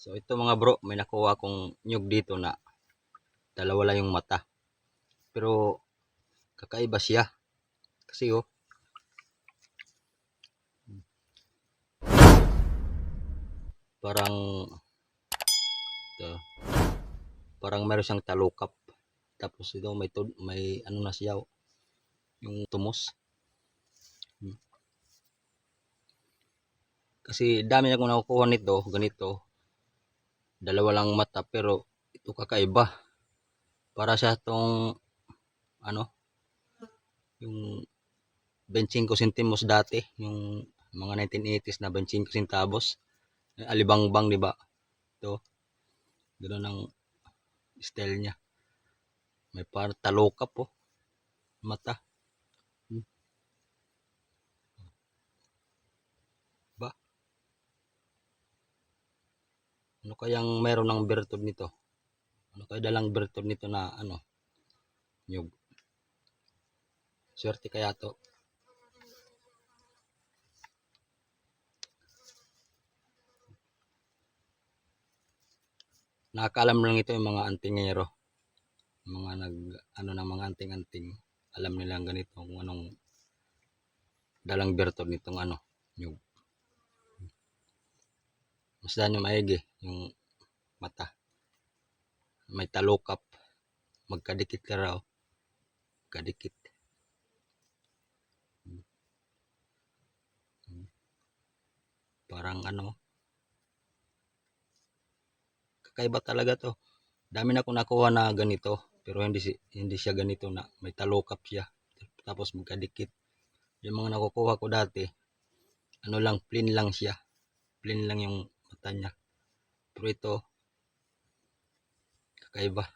So ito mga bro, may nakuha akong nyug dito na dalawa lang yung mata. Pero kakaiba siya. Kasi parang ito, parang meron siyang talukap. Tapos ito may ano na siya yung tumos. Kasi dami na akong nakukuha nito, ganito. Dalawa lang mata pero ito kakaiba. Para siya tong ano, yung 25 centimos dati, yung mga 1980s na 25 centavos. Alibangbang, di ba? Ito, ganoon ang style niya. May parang talukap mata. Ba? Ano kayang meron ng bertod nito? Ano kaya dalang bertod nito na ano? Nyug. Swerte kaya to. Nakakaalam lang ito yung mga antingero. Mga ano ng mga anting-anting. Alam nila ganito kung anong dalang bertod nitong ano, nyug. Masdan yung maigi, yung mata. May talukap. Magkadikit ka raw. Kadikit. Parang ano, kakaiba talaga to. Dami na akong nakuha na ganito. Pero hindi siya ganito na may talukap siya. Tapos magkadikit. Yung mga nakukuha ko dati, ano lang, plain lang siya. Plain lang yung mata niya. Pero ito, kakaiba.